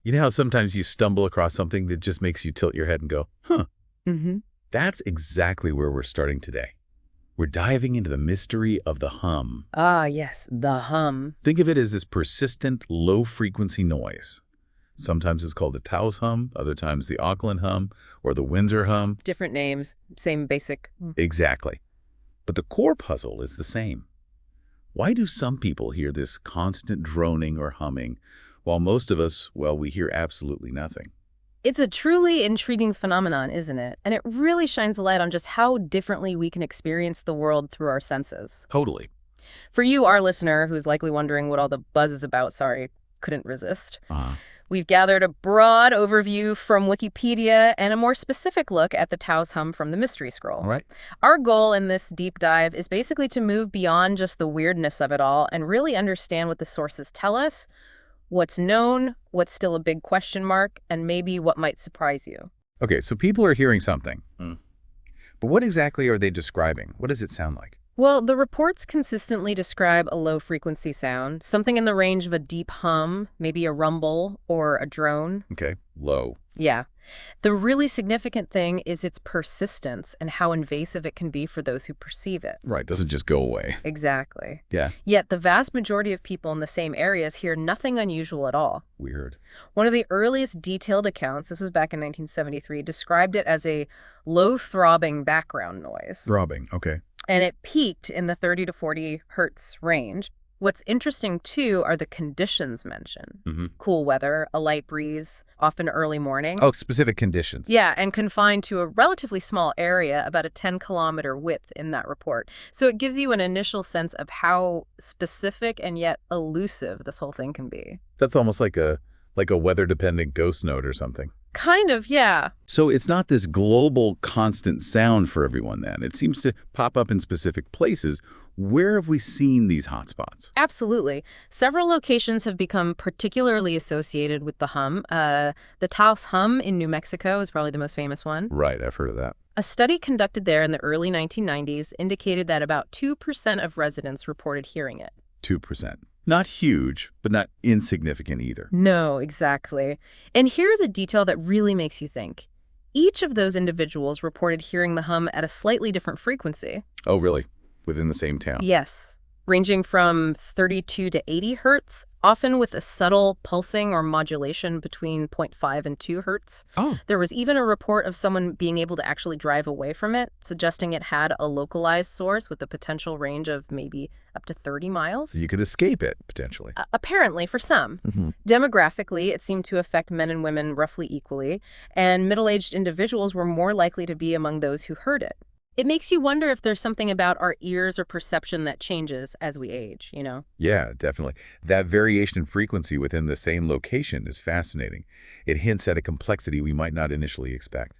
You know how sometimes you stumble across something that just makes you tilt your head and go, huh? Mm-hmm. That's exactly where we're starting today. We're diving into the mystery of the hum. Ah, yes, the hum. Think of it as this persistent, low-frequency noise. Sometimes it's called the Taos Hum, other times the Auckland Hum, or the Windsor Hum. Different names, same basic. Exactly. But the core puzzle is the same. Why do some people hear this constant droning or humming, while most of us, well, we hear absolutely nothing? It's a truly intriguing phenomenon, isn't it? And it really shines a light on just how differently we can experience the world through our senses. Totally. For you, our listener, who's likely wondering what all the buzz is about, sorry, couldn't resist. Uh, We've gathered a broad overview from Wikipedia and a more specific look at the Taos Hum from the Mystery Scroll. all right. Our goal in this deep dive is basically to move beyond just the weirdness of it all and really understand what the sources tell us, what's known, what's still a big question mark, and maybe what might surprise you. Okay, so people are hearing something. But what exactly are they describing? What does it sound like? Well, the reports consistently describe a low-frequency sound, something in the range of a deep hum, maybe a rumble or a drone. Okay, low. Yeah. The really significant thing is its persistence and how invasive it can be for those who perceive it. Right, doesn't just go away. Exactly. Yeah, Yet the vast majority of people in the same areas hear nothing unusual at all. weird. One of the earliest detailed accounts, this was back in 1973, described it as a low-throbbing background noise. Throbbing, okay. And it peaked in the 30 to 40 hertz range. What's interesting, too, are the conditions mentioned. Mm-hmm. Cool weather, a light breeze, often early morning. Oh, specific conditions. Yeah, and confined to a relatively small area, about a 10-kilometer width in that report. So it gives you an initial sense of how specific and yet elusive this whole thing can be. That's almost like a weather-dependent ghost note or something. Kind of, yeah. So it's not this global constant sound for everyone then. It seems to pop up in specific places. Where have we seen these hotspots? Absolutely. Several locations have become particularly associated with the hum. The Taos Hum in New Mexico is probably the most famous one. Right, I've heard of that. A study conducted there in the early 1990s indicated that about 2% of residents reported hearing it. 2%. Not huge, but not insignificant either. No, exactly. And here's a detail that really makes you think. Each of those individuals reported hearing the hum at a slightly different frequency. Oh, really? Within the same town? Yes, ranging from 32 to 80 hertz, often with a subtle pulsing or modulation between 0.5 and 2 hertz. Oh. There was even a report of someone being able to actually drive away from it, suggesting it had a localized source with a potential range of maybe up to 30 miles. So you could escape it, potentially. Apparently, for some. Mm-hmm. Demographically, it seemed to affect men and women roughly equally, and middle-aged individuals were more likely to be among those who heard it. It makes you wonder if there's something about our ears or perception that changes as we age, you know? Yeah, definitely. That variation in frequency within the same location is fascinating. It hints at a complexity we might not initially expect.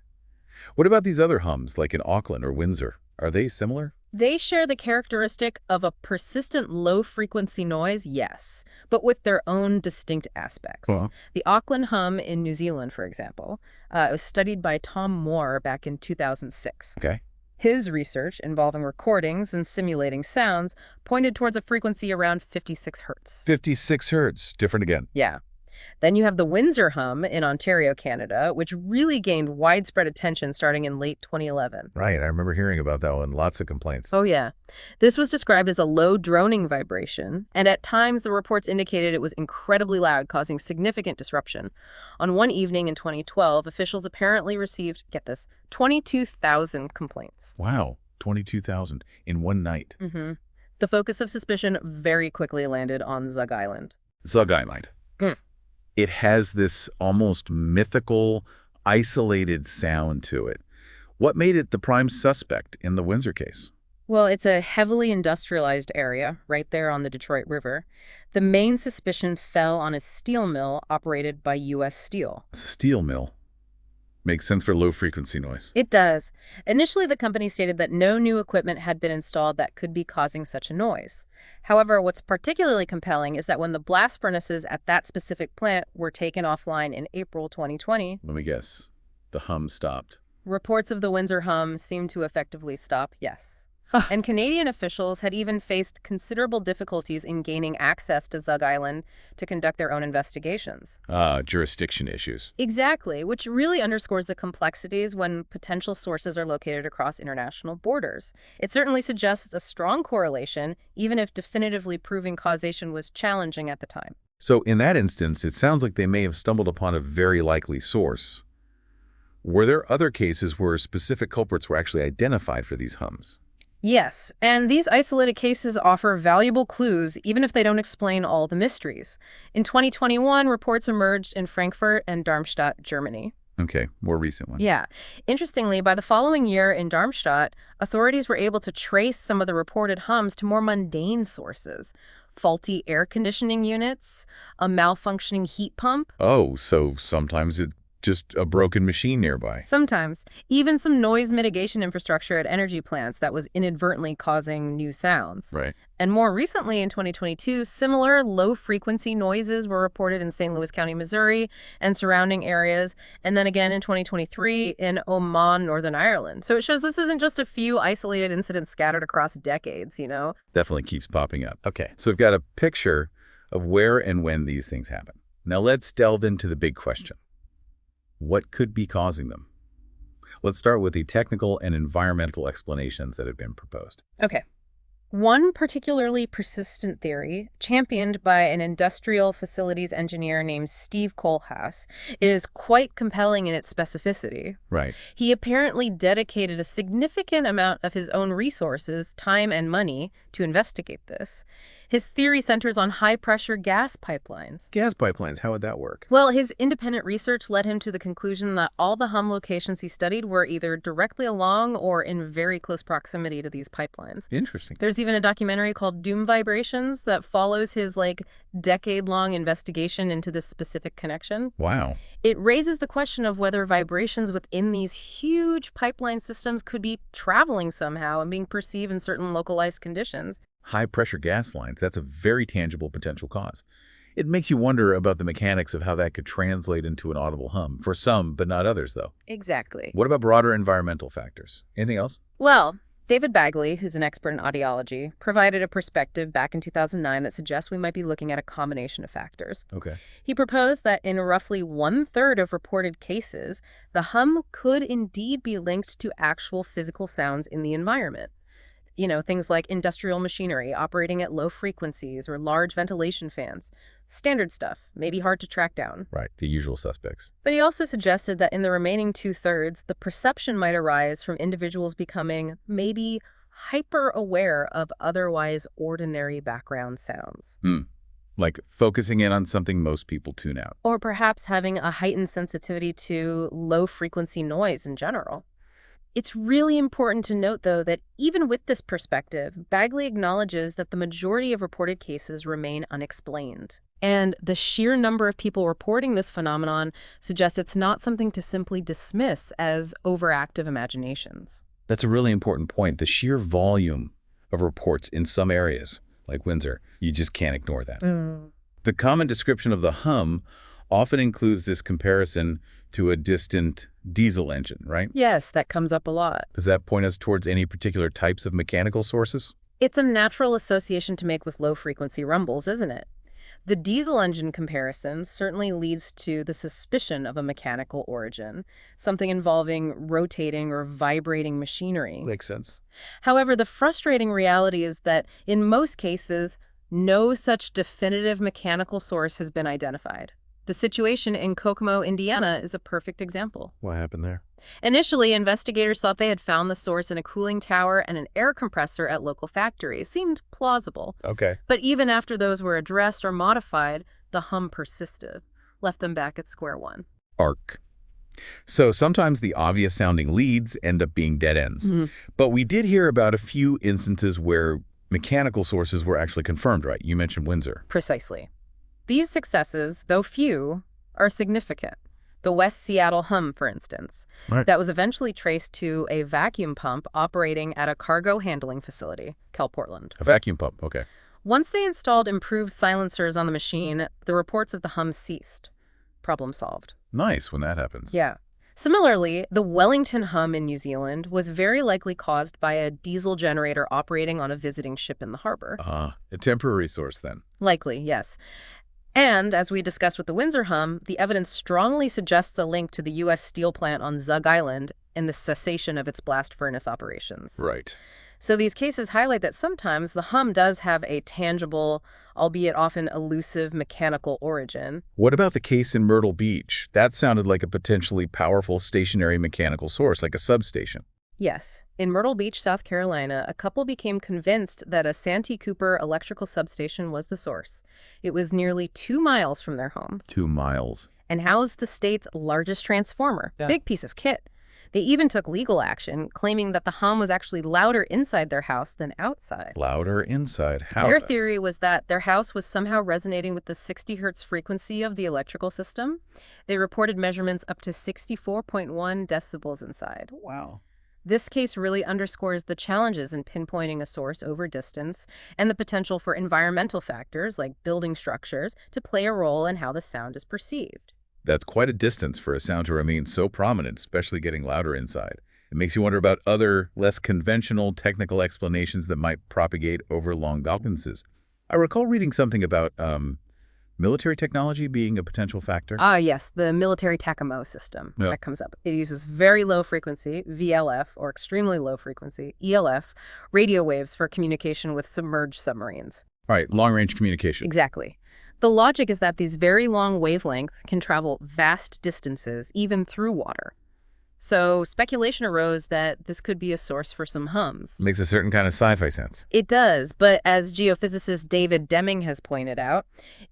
What about these other hums, like in Auckland or Windsor? Are they similar? They share the characteristic of a persistent low-frequency noise, yes, but with their own distinct aspects. The Auckland hum in New Zealand, for example, it was studied by Tom Moore back in 2006. Okay. His research, involving recordings and simulating sounds, pointed towards a frequency around 56 hertz. 56 hertz. Different again. Yeah. Then you have the Windsor hum in Ontario, Canada, which really gained widespread attention starting in late 2011. Right, I remember hearing about that one. Lots of complaints. Oh, yeah. This was described as a low droning vibration, and at times the reports indicated it was incredibly loud, causing significant disruption. On one evening in 2012, officials apparently received, get this, 22,000 complaints. Wow, 22,000 in one night. Mm-hmm. The focus of suspicion very quickly landed on Zug Island. Zug Island. It has this almost mythical, isolated sound to it. What made it the prime suspect in the Windsor case? Well, it's a heavily industrialized area right there on the Detroit River. The main suspicion fell on a steel mill operated by U.S. Steel. It's a steel mill. Makes sense for low-frequency noise. It does. Initially, the company stated that no new equipment had been installed that could be causing such a noise. However, what's particularly compelling is that when the blast furnaces at that specific plant were taken offline in April 2020, Let me guess. The hum stopped. reports of the Windsor hum seemed to effectively stop, yes. And Canadian officials had even faced considerable difficulties in gaining access to Zug Island to conduct their own investigations. Jurisdiction issues. Exactly, which really underscores the complexities when potential sources are located across international borders. It certainly suggests a strong correlation, even if definitively proving causation was challenging at the time. So in that instance, it sounds like they may have stumbled upon a very likely source. Were there other cases where specific culprits were actually identified for these hums? Yes, and these isolated cases offer valuable clues even if they don't explain all the mysteries. In 2021, reports emerged in Frankfurt and Darmstadt, Germany. Okay, more recent one. Yeah. Interestingly, by the following year in Darmstadt, authorities were able to trace some of the reported hums to more mundane sources. Faulty air conditioning units, a malfunctioning heat pump. Oh, so sometimes it's just a broken machine nearby. Sometimes, even some noise mitigation infrastructure at energy plants that was inadvertently causing new sounds. Right. And more recently, in 2022, similar low-frequency noises were reported in St. Louis County, Missouri, and surrounding areas, and then again in 2023 in Oman, Northern Ireland. So it shows this isn't just a few isolated incidents scattered across decades, you know? Definitely keeps popping up. Okay, so we've got a picture of where and when these things happen. Now let's delve into the big question. What could be causing them? Let's start with the technical and environmental explanations that have been proposed. Okay. One particularly persistent theory, championed by an industrial facilities engineer named Steve Kohlhaas, is quite compelling in its specificity. Right. He apparently dedicated a significant amount of his own resources, time and money, to investigate this. His theory centers on high-pressure gas pipelines. Gas pipelines, how would that work? Well, his independent research led him to the conclusion that all the hum locations he studied were either directly along or in very close proximity to these pipelines. Interesting. There's even a documentary called Doom Vibrations that follows his, decade-long investigation into this specific connection. Wow. It raises the question of whether vibrations within these huge pipeline systems could be traveling somehow and being perceived in certain localized conditions. High-pressure gas lines, that's a very tangible potential cause. It makes you wonder about the mechanics of how that could translate into an audible hum. For some, but not others, though. Exactly. What about broader environmental factors? Anything else? Well, David Bagley, who's an expert in audiology, provided a perspective back in 2009 that suggests we might be looking at a combination of factors. Okay. He proposed that in roughly 1/3 of reported cases, the hum could indeed be linked to actual physical sounds in the environment. You know, things like industrial machinery operating at low frequencies or large ventilation fans. Standard stuff, maybe hard to track down. Right, the usual suspects. But he also suggested that in the remaining 2/3, the perception might arise from individuals becoming maybe hyper-aware of otherwise ordinary background sounds. Like focusing in on something most people tune out. Or perhaps having a heightened sensitivity to low-frequency noise in general. It's really important to note, though, that even with this perspective, Bagley acknowledges that the majority of reported cases remain unexplained. And the sheer number of people reporting this phenomenon suggests it's not something to simply dismiss as overactive imaginations. That's a really important point. The sheer volume of reports in some areas, like Windsor, you just can't ignore that. The common description of the hum often includes this comparison to a distant diesel engine, right? Yes, that comes up a lot. Does that point us towards any particular types of mechanical sources? It's a natural association to make with low-frequency rumbles, isn't it? The diesel engine comparison certainly leads to the suspicion of a mechanical origin, something involving rotating or vibrating machinery. Makes sense. However, the frustrating reality is that in most cases, no such definitive mechanical source has been identified. The situation in Kokomo, Indiana is a perfect example. What happened there? Initially, investigators thought they had found the source in a cooling tower and an air compressor at local factories. Seemed plausible. Okay. But even after those were addressed or modified, the hum persisted, left them back at square one. Arc. So sometimes the obvious sounding leads end up being dead ends. But we did hear about a few instances where mechanical sources were actually confirmed, right? You mentioned Windsor. Precisely. These successes, though few, are significant. The West Seattle hum, for instance, that was eventually traced to a vacuum pump operating at a cargo handling facility, Cal Portland. A vacuum pump, okay. Once they installed improved silencers on the machine, the reports of the hum ceased. Problem solved. Nice when that happens. Yeah. Similarly, the Wellington hum in New Zealand was very likely caused by a diesel generator operating on a visiting ship in the harbor. Ah, a temporary source then. Likely, yes. And, as we discussed with the Windsor hum, the evidence strongly suggests a link to the U.S. steel plant on Zug Island and the cessation of its blast furnace operations. Right. So these cases highlight that sometimes the hum does have a tangible, albeit often elusive, mechanical origin. What about the case in Myrtle Beach? That sounded like a potentially powerful stationary mechanical source, like a substation. Yes, in Myrtle Beach, South Carolina, a couple became convinced that a Santee Cooper electrical substation was the source. It was nearly 2 miles from their home 2 miles. and housed the state's largest transformer. Yeah. Big piece of kit. They even took legal action, claiming that the hum was actually louder inside their house than outside. Louder inside. How? Their theory was that their house was somehow resonating with the 60 hertz frequency of the electrical system. They reported measurements up to 64.1 decibels inside. Wow. This case really underscores the challenges in pinpointing a source over distance and the potential for environmental factors like building structures to play a role in how the sound is perceived. That's quite a distance for a sound to remain so prominent, especially getting louder inside. It makes you wonder about other, less conventional technical explanations that might propagate over long distances. I recall reading something about military technology being a potential factor. Ah, yes, the military TACAMO system Yeah. that comes up. It uses very low frequency, VLF, or extremely low frequency, ELF, radio waves for communication with submerged submarines. All right, long-range communication. Exactly. The logic is that these very long wavelengths can travel vast distances, even through water. So speculation arose that this could be a source for some hums. Makes a certain kind of sci-fi sense. It does, but as geophysicist David Deming has pointed out,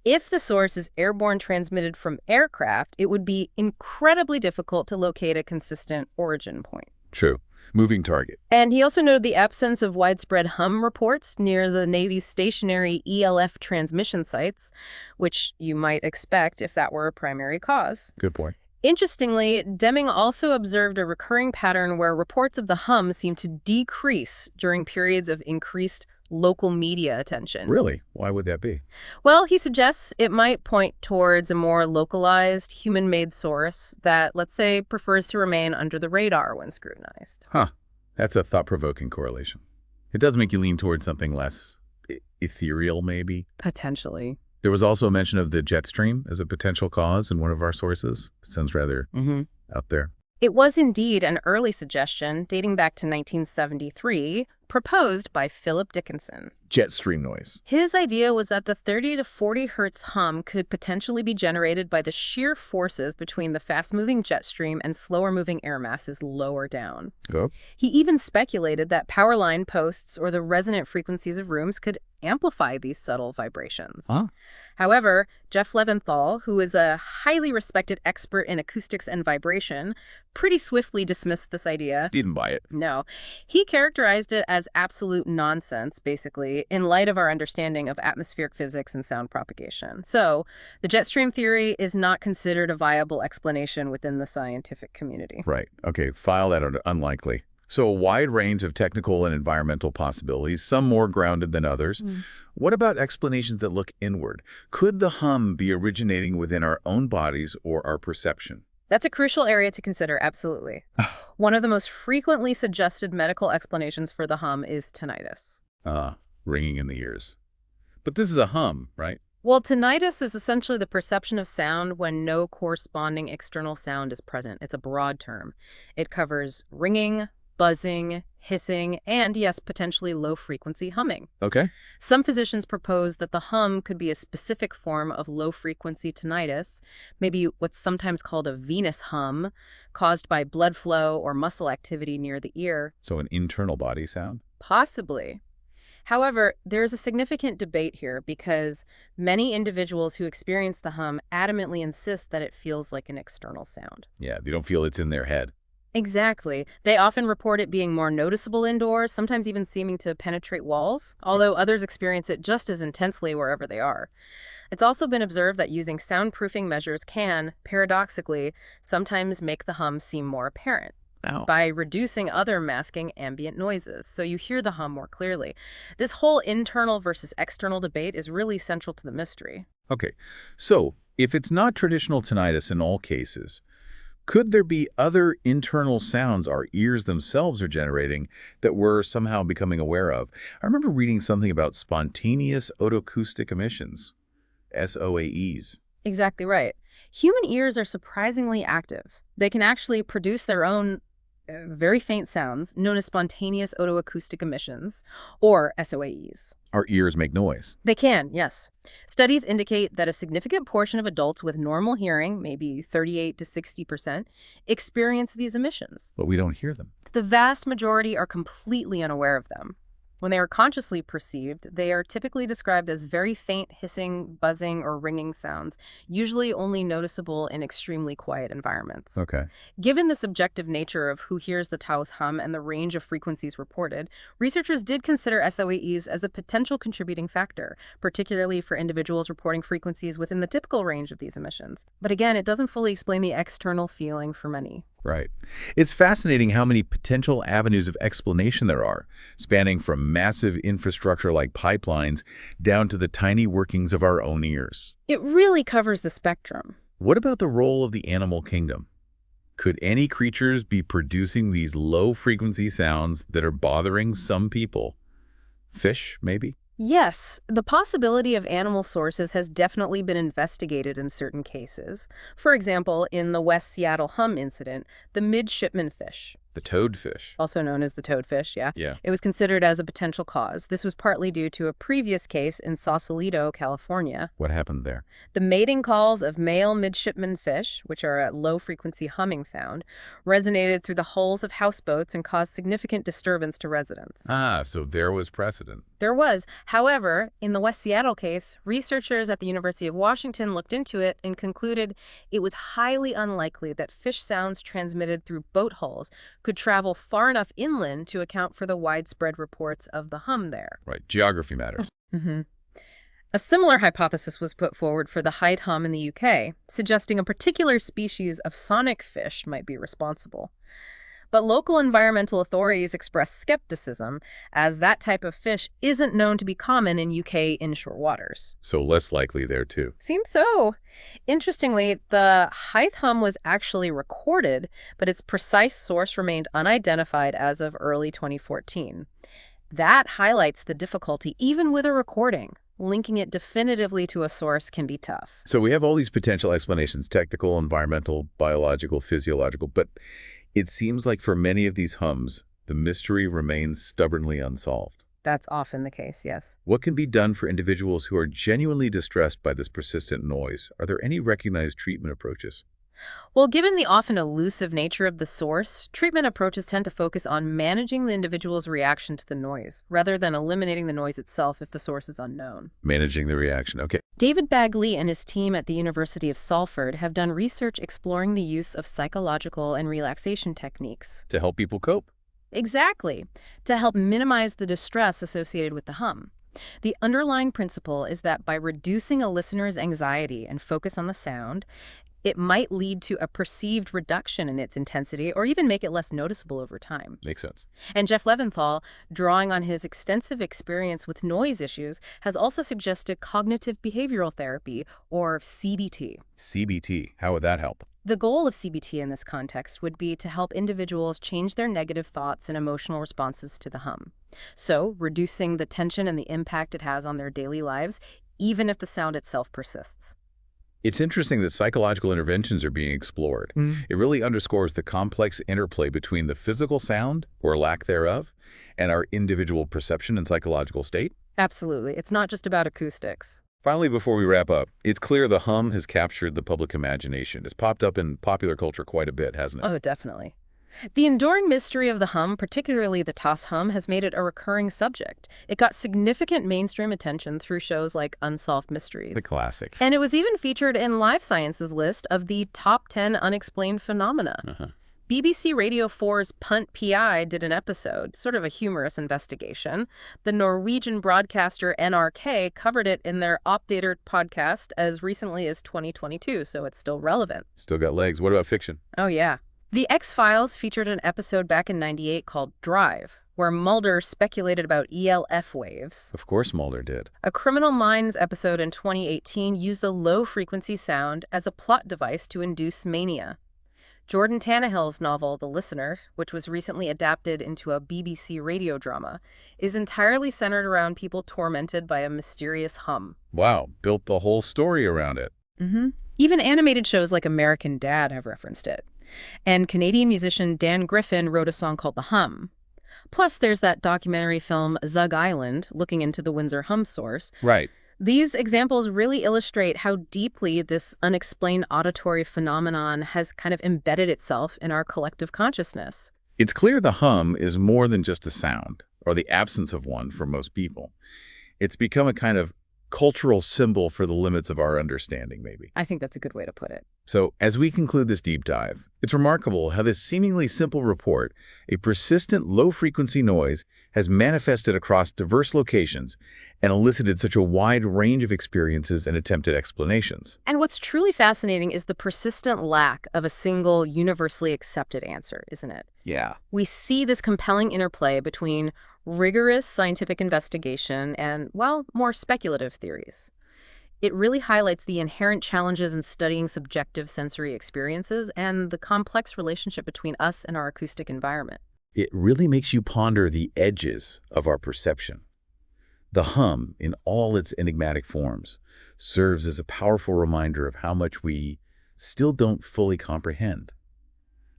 if the source is airborne transmitted from aircraft, it would be incredibly difficult to locate a consistent origin point. True. Moving target. And he also noted the absence of widespread hum reports near the Navy's stationary ELF transmission sites, which you might expect if that were a primary cause. Good point. Interestingly, Deming also observed a recurring pattern where reports of the hum seem to decrease during periods of increased local media attention. Really? Why would that be? Well, he suggests it might point towards a more localized, human-made source that, let's say, prefers to remain under the radar when scrutinized. Huh. That's a thought-provoking correlation. It does make you lean towards something less ethereal, maybe. Potentially. There was also a mention of the jet stream as a potential cause in one of our sources. It sounds rather out there. It was indeed an early suggestion dating back to 1973, proposed by Philip Dickinson. Jet stream noise. His idea was that the 30 to 40 hertz hum could potentially be generated by the sheer forces between the fast-moving jet stream and slower-moving air masses lower down. Oh. He even speculated that power line posts or the resonant frequencies of rooms could amplify these subtle vibrations. Huh? However, Jeff Leventhal, who is a highly respected expert in acoustics and vibration, pretty swiftly dismissed this idea. Didn't buy it. No. He characterized it as absolute nonsense, basically, in light of our understanding of atmospheric physics and sound propagation. So, the jet stream theory is not considered a viable explanation within the scientific community. Right. Okay, file that under unlikely. So a wide range of technical and environmental possibilities, some more grounded than others. What about explanations that look inward? Could the hum be originating within our own bodies or our perception? That's a crucial area to consider, absolutely. One of the most frequently suggested medical explanations for the hum is tinnitus. Ringing in the ears. But this is a hum, right? Well, tinnitus is essentially the perception of sound when no corresponding external sound is present. It's a broad term. It covers ringing, buzzing, hissing, and yes, potentially low-frequency humming. Okay. Some physicians propose that the hum could be a specific form of low-frequency tinnitus, maybe what's sometimes called a venous hum, caused by blood flow or muscle activity near the ear. So an internal body sound? Possibly. However, there is a significant debate here because many individuals who experience the hum adamantly insist that it feels like an external sound. Yeah, they don't feel it's in their head. Exactly. They often report it being more noticeable indoors, sometimes even seeming to penetrate walls, although others experience it just as intensely wherever they are. It's also been observed that using soundproofing measures can, paradoxically, sometimes make the hum seem more apparent by reducing other masking ambient noises, so you hear the hum more clearly. This whole internal versus external debate is really central to the mystery. Okay, so if it's not traditional tinnitus in all cases, Could there be other internal sounds our ears themselves are generating that we're somehow becoming aware of? I remember reading something about spontaneous otoacoustic emissions, SOAEs. Exactly right. Human ears are surprisingly active. They can actually produce their own very faint sounds known as spontaneous otoacoustic emissions, or SOAEs. Our ears make noise, They can, yes. Studies indicate that a significant portion of adults with normal hearing, maybe 38 to 60%, experience these emissions. but we don't hear them. The vast majority are completely unaware of them. When they are consciously perceived, they are typically described as very faint hissing, buzzing, or ringing sounds, usually only noticeable in extremely quiet environments. Okay. Given the subjective nature of who hears the Taos hum and the range of frequencies reported, researchers did consider SOAEs as a potential contributing factor, particularly for individuals reporting frequencies within the typical range of these emissions. But again, it doesn't fully explain the external feeling for many. Right. It's fascinating how many potential avenues of explanation there are, spanning from massive infrastructure like pipelines down to the tiny workings of our own ears. It really covers the spectrum. What about the role of the animal kingdom? Could any creatures be producing these low-frequency sounds that are bothering some people? Fish, maybe? Yes, the possibility of animal sources has definitely been investigated in certain cases. For example, in the West Seattle hum incident, the midshipman fish, The toadfish. also known as the toadfish, Yeah. it was considered as a potential cause. This was partly due to a previous case in Sausalito, California. What happened there? The mating calls of male midshipman fish, which are a low-frequency humming sound, resonated through the hulls of houseboats and caused significant disturbance to residents. Ah, so there was precedent. There was. However, in the West Seattle case, researchers at the University of Washington looked into it and concluded it was highly unlikely that fish sounds transmitted through boat hulls could travel far enough inland to account for the widespread reports of the hum there. Right. Geography matters. Mm-hmm. A similar hypothesis was put forward for the Hyde hum in the UK, suggesting a particular species of sonic fish might be responsible. But local environmental authorities expressed skepticism, as that type of fish isn't known to be common in UK inshore waters. So less likely there, too. Seems so. Interestingly, the Hythe hum was actually recorded, but its precise source remained unidentified as of early 2014. That highlights the difficulty even with a recording. Linking it definitively to a source can be tough. So we have all these potential explanations, technical, environmental, biological, physiological, but it seems like for many of these hums, the mystery remains stubbornly unsolved. That's often the case, yes. What can be done for individuals who are genuinely distressed by this persistent noise? Are there any recognized treatment approaches? Well, given the often elusive nature of the source, treatment approaches tend to focus on managing the individual's reaction to the noise, rather than eliminating the noise itself if the source is unknown. Managing the reaction. Okay. David Bagley and his team at the University of Salford have done research exploring the use of psychological and relaxation techniques. To help people cope. Exactly, to help minimize the distress associated with the hum. The underlying principle is that by reducing a listener's anxiety and focus on the sound, it might lead to a perceived reduction in its intensity or even make it less noticeable over time. Makes sense. And Jeff Leventhal, drawing on his extensive experience with noise issues, has also suggested cognitive behavioral therapy, or CBT. CBT. How would that help? The goal of CBT in this context would be to help individuals change their negative thoughts and emotional responses to the hum. So, reducing the tension and the impact it has on their daily lives, even if the sound itself persists. It's interesting that psychological interventions are being explored. It really underscores the complex interplay between the physical sound, or lack thereof, and our individual perception and psychological state. Absolutely. It's not just about acoustics. Finally, before we wrap up, it's clear the hum has captured the public imagination. It's popped up in popular culture quite a bit, hasn't it? Oh, definitely. The enduring mystery of the hum, particularly the Taos hum, has made it a recurring subject. It got significant mainstream attention through shows like Unsolved Mysteries. The classic. And it was even featured in Live Science's list of the top 10 unexplained phenomena. BBC Radio 4's Punt PI did an episode, sort of a humorous investigation. The Norwegian broadcaster NRK covered it in their Opdater podcast as recently as 2022, so it's still relevant. Still got legs. What about fiction? Oh, yeah. The X-Files featured an episode back in '98 called Drive, where Mulder speculated about ELF waves. Of course Mulder did. A Criminal Minds episode in 2018 used a low-frequency sound as a plot device to induce mania. Jordan Tannehill's novel, The Listeners, which was recently adapted into a BBC radio drama, is entirely centered around people tormented by a mysterious hum. Wow, built the whole story around it. Even animated shows like American Dad have referenced it. And Canadian musician Dan Griffin wrote a song called The Hum. Plus, there's that documentary film Zug Island, looking into the Windsor hum source. Right. These examples really illustrate how deeply this unexplained auditory phenomenon has kind of embedded itself in our collective consciousness. It's clear the hum is more than just a sound, or the absence of one for most people. It's become a kind of cultural symbol for the limits of our understanding, maybe. I think that's a good way to put it. So, as we conclude this deep dive, it's remarkable how this seemingly simple report, a persistent low-frequency noise, has manifested across diverse locations and elicited such a wide range of experiences and attempted explanations. And what's truly fascinating is the persistent lack of a single universally accepted answer, isn't it? Yeah. We see this compelling interplay between rigorous scientific investigation and, well, more speculative theories. It really highlights the inherent challenges in studying subjective sensory experiences and the complex relationship between us and our acoustic environment. It really makes you ponder the edges of our perception. The hum, in all its enigmatic forms, serves as a powerful reminder of how much we still don't fully comprehend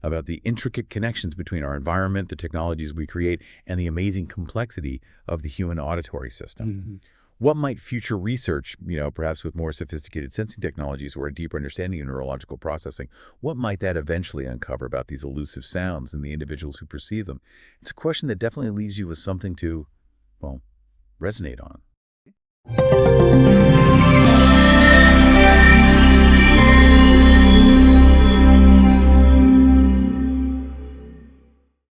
about the intricate connections between our environment, the technologies we create, and the amazing complexity of the human auditory system. What might future research, perhaps with more sophisticated sensing technologies or a deeper understanding of neurological processing, what might that eventually uncover about these elusive sounds and the individuals who perceive them? It's a question that definitely leaves you with something to, well, resonate on.